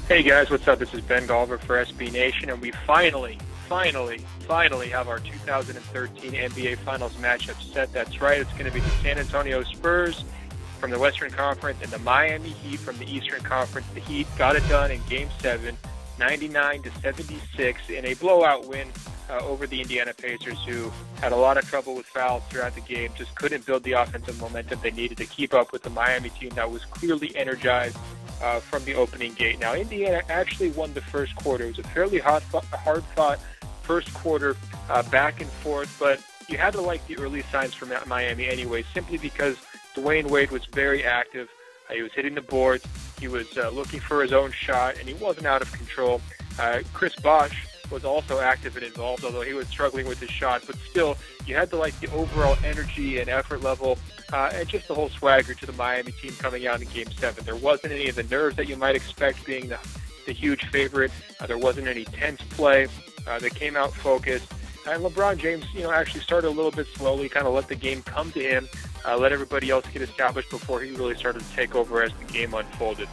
Hey guys, what's up? This is Ben Golliver for SB Nation, and we finally have our 2013 NBA Finals matchup set. That's right, it's going to be the San Antonio Spurs from the Western Conference and the Miami Heat from the Eastern Conference. The Heat got it done in Game 7, 99-76, in a blowout win over the Indiana Pacers, who had a lot of trouble with fouls throughout the game, just couldn't build the offensive momentum they needed to keep up with the Miami team that was clearly energized from the opening gate. Now, Indiana actually won the first quarter. It was a fairly hard-fought first quarter, back and forth, but you had to like the early signs from Miami anyway, simply because Dwyane Wade was very active. He was hitting the boards. He was looking for his own shot, and he wasn't out of control. Chris Bosh was also active and involved, although he was struggling with his shot. But still, you had to like the overall energy and effort level and just the whole swagger to the Miami team coming out in Game 7. There wasn't any of the nerves that you might expect being the huge favorite. There wasn't any tense play. They came out focused. And LeBron James, actually started a little bit slowly, kind of let the game come to him, let everybody else get established before he really started to take over as the game unfolded.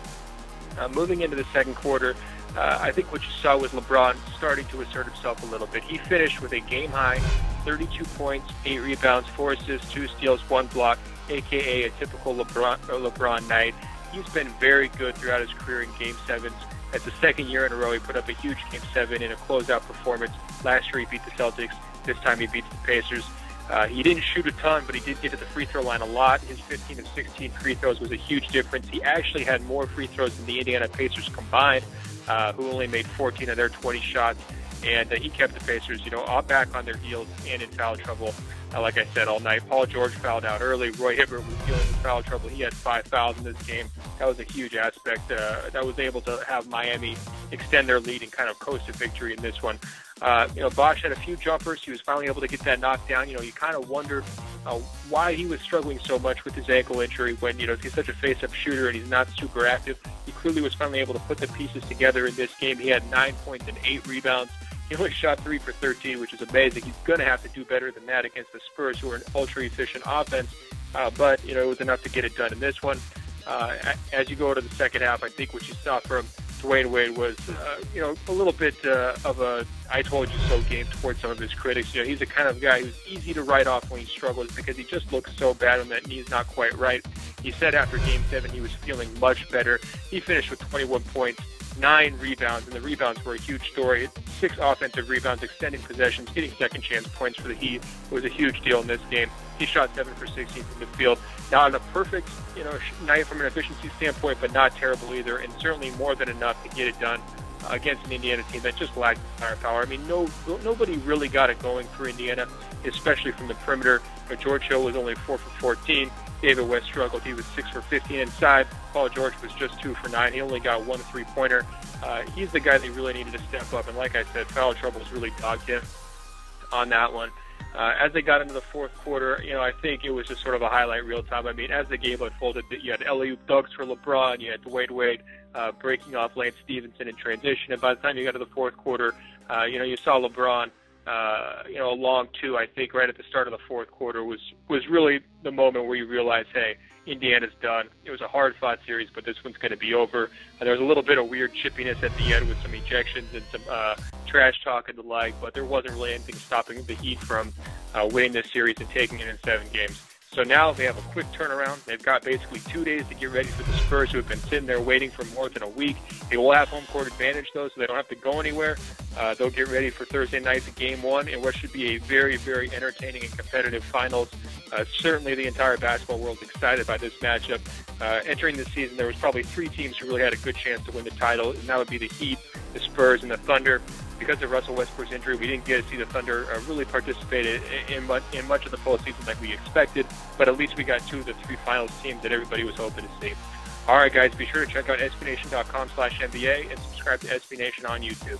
Moving into the second quarter, I think what you saw was LeBron starting to assert himself a little bit. He finished with a game-high 32 points, 8 rebounds, 4 assists, 2 steals, 1 block, a.k.a. a typical LeBron night. He's been very good throughout his career in Game 7s. It's the second year in a row he put up a huge Game 7 in a closeout performance. Last year he beat the Celtics. This time he beats the Pacers. He didn't shoot a ton, but he did get to the free throw line a lot. His 15 of 16 free throws was a huge difference. He actually had more free throws than the Indiana Pacers combined, who only made 14 of their 20 shots. And he kept the Pacers, all back on their heels and in foul trouble. Like I said, all night. Paul George fouled out early. Roy Hibbert was dealing with foul trouble. He had 5 fouls in this game. That was a huge aspect that was able to have Miami extend their lead and kind of coast to victory in this one. Bosh had a few jumpers. He was finally able to get that knocked down. You kind of wonder why he was struggling so much with his ankle injury when, he's such a face-up shooter and he's not super active. He clearly was finally able to put the pieces together in this game. He had 9 points and 8 rebounds. He only shot 3 for 13, which is amazing. He's going to have to do better than that against the Spurs, who are an ultra-efficient offense. But, it was enough to get it done in this one. As you go to the second half, I think what you saw from Dwyane Wade was, a little bit of a I told you so game towards some of his critics. He's the kind of guy who's easy to write off when he struggles because he just looks so bad when that knee's not quite right. He said after Game 7 he was feeling much better. He finished with 21 points, 9 rebounds, and the rebounds were a huge story. 6 offensive rebounds, extending possessions, getting second chance points for the Heat was a huge deal in this game. He shot 7 for 16 from the field. Not a perfect, night from an efficiency standpoint, but not terrible either, and certainly more than enough to get it done against an Indiana team that just lacked firepower. I mean, nobody really got it going for Indiana, especially from the perimeter. George Hill was only 4 for 14. David West struggled. He was 6 for 15 inside. Paul George was just 2 for 9. He only got 1 3-pointer. He's the guy they really needed to step up. And like I said, foul troubles really dogged him on that one. As they got into the fourth quarter, I think it was just sort of a highlight reel time. I mean, as the game unfolded, you had alley-oop dunks for LeBron. You had Dwyane Wade breaking off Lance Stevenson in transition. And by the time you got to the fourth quarter, you saw LeBron, a long 2, I think, right at the start of the fourth quarter was really the moment where you realize, hey, Indiana's done. It was a hard-fought series, but this one's going to be over. There was a little bit of weird chippiness at the end with some ejections and some trash talk and the like, but there wasn't really anything stopping the Heat from winning this series and taking it in 7 games. So now they have a quick turnaround. They've got basically 2 days to get ready for the Spurs, who have been sitting there waiting for more than a week. They will have home court advantage, though, so they don't have to go anywhere. They'll get ready for Thursday night's Game 1 in what should be a very, very entertaining and competitive finals. Certainly the entire basketball world's excited by this matchup. Entering the season, there was probably 3 teams who really had a good chance to win the title, and that would be the Heat, the Spurs, and the Thunder. Because of Russell Westbrook's injury, we didn't get to see the Thunder really participate in much of the postseason like we expected, but at least we got 2 of the 3 finals teams that everybody was hoping to see. All right, guys, be sure to check out SBNation.com/NBA and subscribe to SB Nation on YouTube.